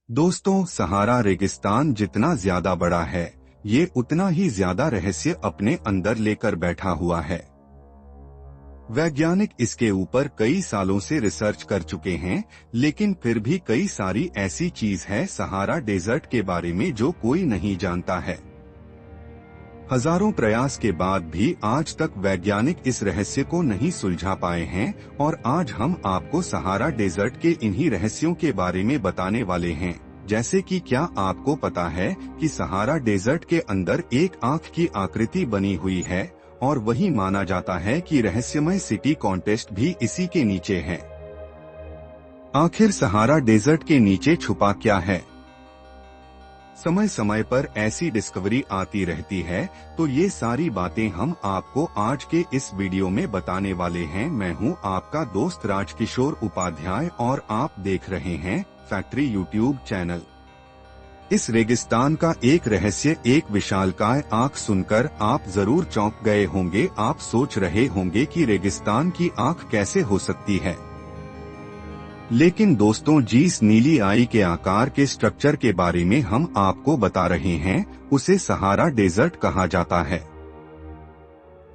दोस्तों, सहारा रेगिस्तान जितना ज्यादा बड़ा है, ये उतना ही ज्यादा रहस्य अपने अंदर लेकर बैठा हुआ है। वैज्ञानिक इसके ऊपर कई सालों से रिसर्च कर चुके हैं, लेकिन फिर भी कई सारी ऐसी चीज है सहारा डेजर्ट के बारे में जो कोई नहीं जानता है। हजारों प्रयास के बाद भी आज तक वैज्ञानिक इस रहस्य को नहीं सुलझा पाए हैं और आज हम आपको सहारा डेजर्ट के इन्हीं रहस्यों के बारे में बताने वाले हैं। जैसे कि क्या आपको पता है कि सहारा डेजर्ट के अंदर एक आंख की आकृति बनी हुई है और वही माना जाता है कि रहस्यमय सिटी कॉन्टेस्ट भी इसी के नीचे है। आखिर सहारा डेजर्ट के नीचे छुपा क्या है? समय समय पर ऐसी डिस्कवरी आती रहती है, तो ये सारी बातें हम आपको आज के इस वीडियो में बताने वाले हैं। मैं हूं आपका दोस्त राजकिशोर उपाध्याय और आप देख रहे हैं फैक्ट्री यूट्यूब चैनल। इस रेगिस्तान का एक रहस्य, एक विशालकाय आंख सुनकर आप जरूर चौंक गए होंगे। आप सोच रहे होंगे कि रेगिस्तान की आंख कैसे हो सकती है। लेकिन दोस्तों, जिस नीली आई के आकार के स्ट्रक्चर के बारे में हम आपको बता रहे हैं, उसे सहारा डेजर्ट कहा जाता है।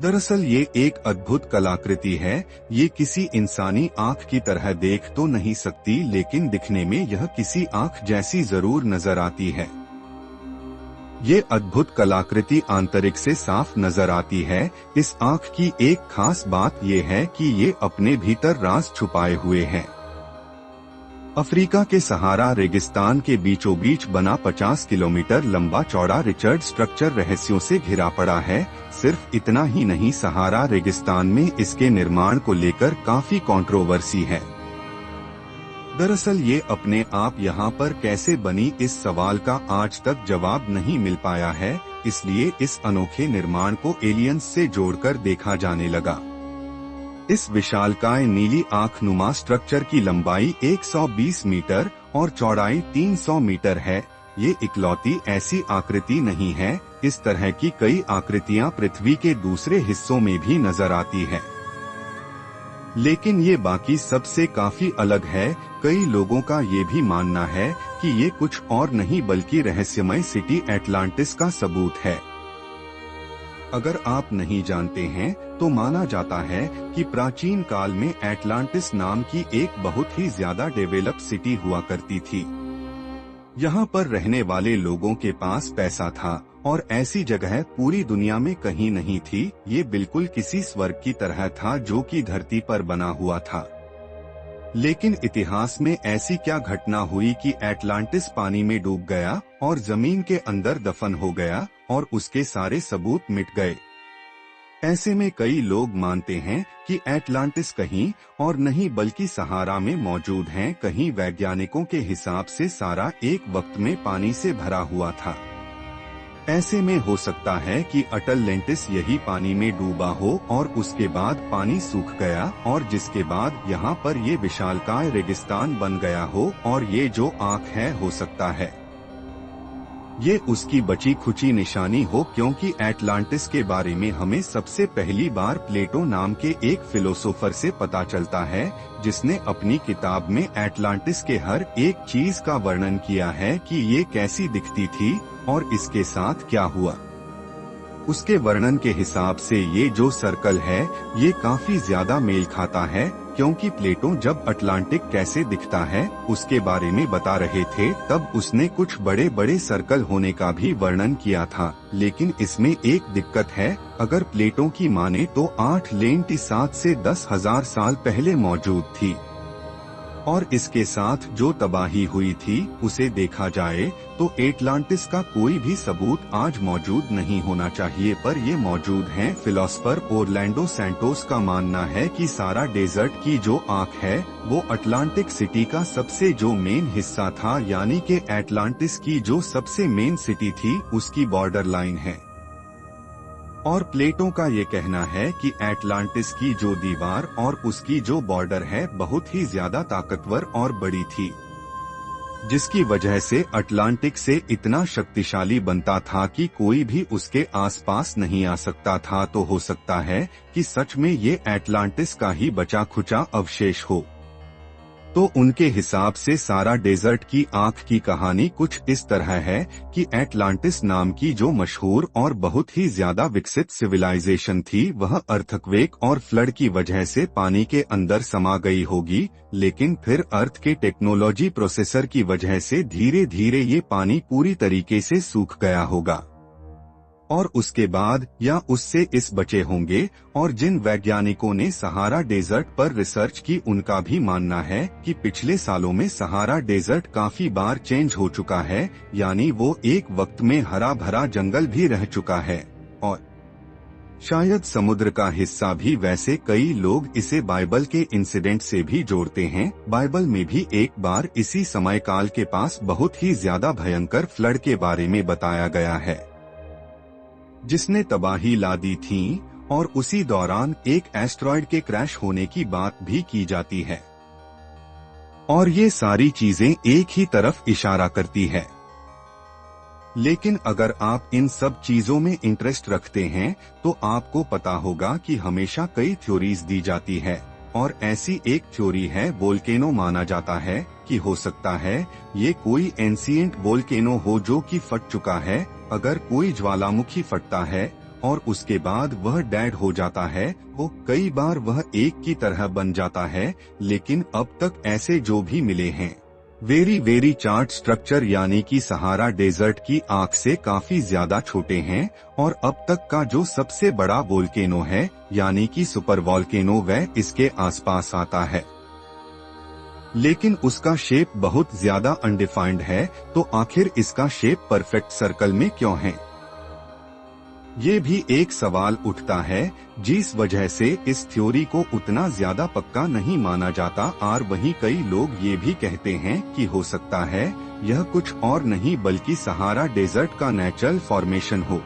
दरअसल ये एक अद्भुत कलाकृति है। ये किसी इंसानी आंख की तरह देख तो नहीं सकती, लेकिन दिखने में यह किसी आंख जैसी जरूर नजर आती है। ये अद्भुत कलाकृति आंतरिक से साफ नजर आती है। इस आंख की एक खास बात ये है कि ये अपने भीतर राज छुपाए हुए है। अफ्रीका के सहारा रेगिस्तान के बीचों बीच बना 50 किलोमीटर लंबा चौड़ा रिचर्ड स्ट्रक्चर रहस्यों से घिरा पड़ा है। सिर्फ इतना ही नहीं, सहारा रेगिस्तान में इसके निर्माण को लेकर काफी कंट्रोवर्सी है। दरअसल ये अपने आप यहाँ पर कैसे बनी, इस सवाल का आज तक जवाब नहीं मिल पाया है। इसलिए इस अनोखे निर्माण को एलियंस से जोड़कर देखा जाने लगा। इस विशालकाय नीली आंख नुमा स्ट्रक्चर की लंबाई 120 मीटर और चौड़ाई 300 मीटर है। ये इकलौती ऐसी आकृति नहीं है। इस तरह की कई आकृतियां पृथ्वी के दूसरे हिस्सों में भी नजर आती है, लेकिन ये बाकी सबसे काफी अलग है। कई लोगों का ये भी मानना है कि ये कुछ और नहीं बल्कि रहस्यमय सिटी एटलांटिस का सबूत है। अगर आप नहीं जानते हैं तो माना जाता है कि प्राचीन काल में एटलांटिस नाम की एक बहुत ही ज्यादा डेवलप सिटी हुआ करती थी। यहाँ पर रहने वाले लोगों के पास पैसा था और ऐसी जगह पूरी दुनिया में कहीं नहीं थी। ये बिल्कुल किसी स्वर्ग की तरह था जो कि धरती पर बना हुआ था। लेकिन इतिहास में ऐसी क्या घटना हुई कि एटलांटिस पानी में डूब गया और जमीन के अंदर दफन हो गया और उसके सारे सबूत मिट गए। ऐसे में कई लोग मानते हैं कि एटलांटिस कहीं और नहीं बल्कि सहारा में मौजूद है। कहीं वैज्ञानिकों के हिसाब से सारा एक वक्त में पानी से भरा हुआ था। ऐसे में हो सकता है कि अटलांटिस यही पानी में डूबा हो और उसके बाद पानी सूख गया और जिसके बाद यहाँ पर ये विशालकाय रेगिस्तान बन गया हो। और ये जो आंख है, हो सकता है ये उसकी बची खुची निशानी हो, क्योंकि एटलांटिस के बारे में हमें सबसे पहली बार प्लेटो नाम के एक फिलोसोफर से पता चलता है, जिसने अपनी किताब में एटलांटिस के हर एक चीज का वर्णन किया है कि ये कैसी दिखती थी और इसके साथ क्या हुआ। उसके वर्णन के हिसाब से ये जो सर्कल है, ये काफी ज्यादा मेल खाता है, क्योंकि प्लेटो जब अटलांटिक कैसे दिखता है उसके बारे में बता रहे थे, तब उसने कुछ बड़े बड़े सर्कल होने का भी वर्णन किया था। लेकिन इसमें एक दिक्कत है। अगर प्लेटो की माने तो अटलांटिस 7 से 10,000 साल पहले मौजूद थी और इसके साथ जो तबाही हुई थी उसे देखा जाए तो एटलांटिस का कोई भी सबूत आज मौजूद नहीं होना चाहिए, पर ये मौजूद हैं। फिलोसोफर ओरलैंडो सैंटोस का मानना है कि सारा डेजर्ट की जो आंख है वो अटलांटिक सिटी का सबसे जो मेन हिस्सा था, यानी कि एटलांटिस की जो सबसे मेन सिटी थी उसकी बॉर्डर लाइन है। और प्लेटो का ये कहना है कि एटलांटिस की जो दीवार और उसकी जो बॉर्डर है बहुत ही ज्यादा ताकतवर और बड़ी थी, जिसकी वजह से अटलांटिक से इतना शक्तिशाली बनता था कि कोई भी उसके आसपास नहीं आ सकता था। तो हो सकता है कि सच में ये एटलांटिस का ही बचा खुचा अवशेष हो। तो उनके हिसाब से सारा डेजर्ट की आंख की कहानी कुछ इस तरह है कि एटलांटिस नाम की जो मशहूर और बहुत ही ज्यादा विकसित सिविलाइजेशन थी वह अर्थक्वेक और फ्लड की वजह से पानी के अंदर समा गई होगी, लेकिन फिर अर्थ के टेक्नोलॉजी प्रोसेसर की वजह से धीरे धीरे ये पानी पूरी तरीके से सूख गया होगा और उसके बाद या उससे इस बचे होंगे। और जिन वैज्ञानिकों ने सहारा डेजर्ट पर रिसर्च की उनका भी मानना है कि पिछले सालों में सहारा डेजर्ट काफी बार चेंज हो चुका है, यानी वो एक वक्त में हरा भरा जंगल भी रह चुका है और शायद समुद्र का हिस्सा भी। वैसे कई लोग इसे बाइबल के इंसिडेंट से भी जोड़ते हैं। बाइबल में भी एक बार इसी समय काल के पास बहुत ही ज्यादा भयंकर फ्लड के बारे में बताया गया है जिसने तबाही ला दी थी और उसी दौरान एक एस्ट्रॉयड के क्रैश होने की बात भी की जाती है। और ये सारी चीजें एक ही तरफ इशारा करती है। लेकिन अगर आप इन सब चीजों में इंटरेस्ट रखते हैं तो आपको पता होगा कि हमेशा कई थ्योरीज दी जाती है और ऐसी एक थ्योरी है वोल्केनो। माना जाता है कि हो सकता है ये कोई एंशिएंट वोल्केनो हो जो कि फट चुका है। अगर कोई ज्वालामुखी फटता है और उसके बाद वह डेड हो जाता है तो कई बार वह एक की तरह बन जाता है, लेकिन अब तक ऐसे जो भी मिले हैं वेरी चार्ट स्ट्रक्चर यानी कि सहारा डेजर्ट की आंख से काफी ज्यादा छोटे हैं। और अब तक का जो सबसे बड़ा वोल्केनो है यानी कि सुपर वोल्केनो वह इसके आसपास आता है, लेकिन उसका शेप बहुत ज्यादा अनडिफाइंड है। तो आखिर इसका शेप परफेक्ट सर्कल में क्यों है, ये भी एक सवाल उठता है, जिस वजह से इस थ्योरी को उतना ज्यादा पक्का नहीं माना जाता। और वहीं कई लोग ये भी कहते हैं कि हो सकता है यह कुछ और नहीं बल्कि सहारा डेजर्ट का नेचुरल फॉर्मेशन हो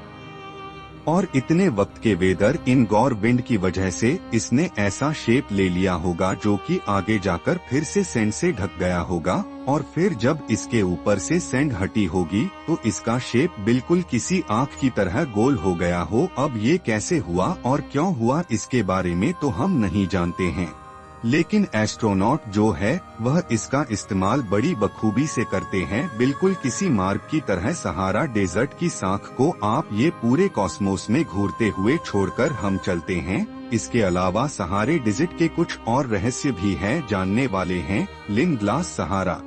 और इतने वक्त के वेदर इन गौर विंड की वजह से इसने ऐसा शेप ले लिया होगा जो कि आगे जाकर फिर से सैंड से ढक गया होगा। और फिर जब इसके ऊपर से सैंड हटी होगी तो इसका शेप बिल्कुल किसी आंख की तरह गोल हो गया हो। अब ये कैसे हुआ और क्यों हुआ इसके बारे में तो हम नहीं जानते हैं, लेकिन एस्ट्रोनॉट जो है वह इसका इस्तेमाल बड़ी बखूबी से करते हैं। बिल्कुल किसी मार्ग की तरह सहारा डेजर्ट की साख को आप ये पूरे कॉस्मोस में घूरते हुए छोड़कर हम चलते हैं। इसके अलावा सहारे डिजिट के कुछ और रहस्य भी हैं जानने वाले हैं। लिन ग्लास सहारा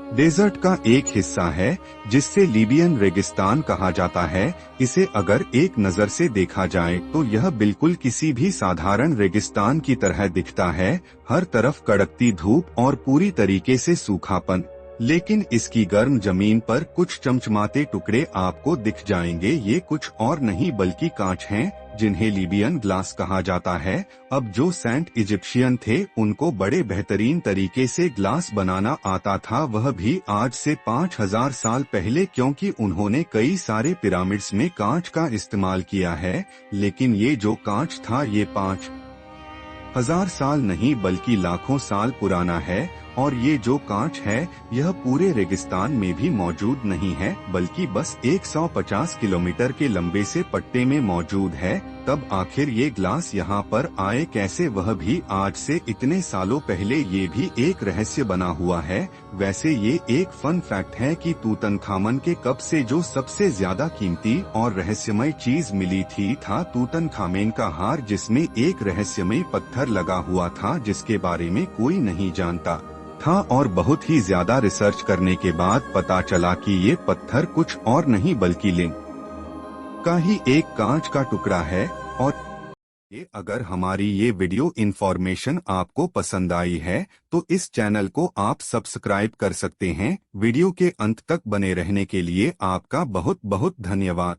डेजर्ट का एक हिस्सा है जिससे लीबियन रेगिस्तान कहा जाता है। इसे अगर एक नजर से देखा जाए तो यह बिल्कुल किसी भी साधारण रेगिस्तान की तरह दिखता है, हर तरफ कड़कती धूप और पूरी तरीके से सूखापन। लेकिन इसकी गर्म जमीन पर कुछ चमचमाते टुकड़े आपको दिख जाएंगे। ये कुछ और नहीं बल्कि कांच हैं जिन्हें लीबियन ग्लास कहा जाता है। अब जो सेंट इजिप्शियन थे उनको बड़े बेहतरीन तरीके से ग्लास बनाना आता था, वह भी आज से 5000 साल पहले, क्योंकि उन्होंने कई सारे पिरामिड्स में कांच का इस्तेमाल किया है। लेकिन ये जो कांच था ये 5000 साल नहीं बल्कि लाखों साल पुराना है। और ये जो कांच है यह पूरे रेगिस्तान में भी मौजूद नहीं है बल्कि बस 150 किलोमीटर के लंबे से पट्टे में मौजूद है। तब आखिर ये ग्लास यहाँ पर आए कैसे, वह भी आज से इतने सालों पहले, ये भी एक रहस्य बना हुआ है। वैसे ये एक फन फैक्ट है कि तूतनखामन के कब्र से जो सबसे ज्यादा कीमती और रहस्यमय चीज मिली थी था तूतनखामेन का हार, जिसमें एक रहस्यमय पत्थर लगा हुआ था जिसके बारे में कोई नहीं जानता था। और बहुत ही ज्यादा रिसर्च करने के बाद पता चला कि ये पत्थर कुछ और नहीं बल्कि लिन का ही एक कांच का टुकड़ा है। और ये अगर हमारी ये वीडियो इन्फॉर्मेशन आपको पसंद आई है तो इस चैनल को आप सब्सक्राइब कर सकते हैं। वीडियो के अंत तक बने रहने के लिए आपका बहुत बहुत धन्यवाद।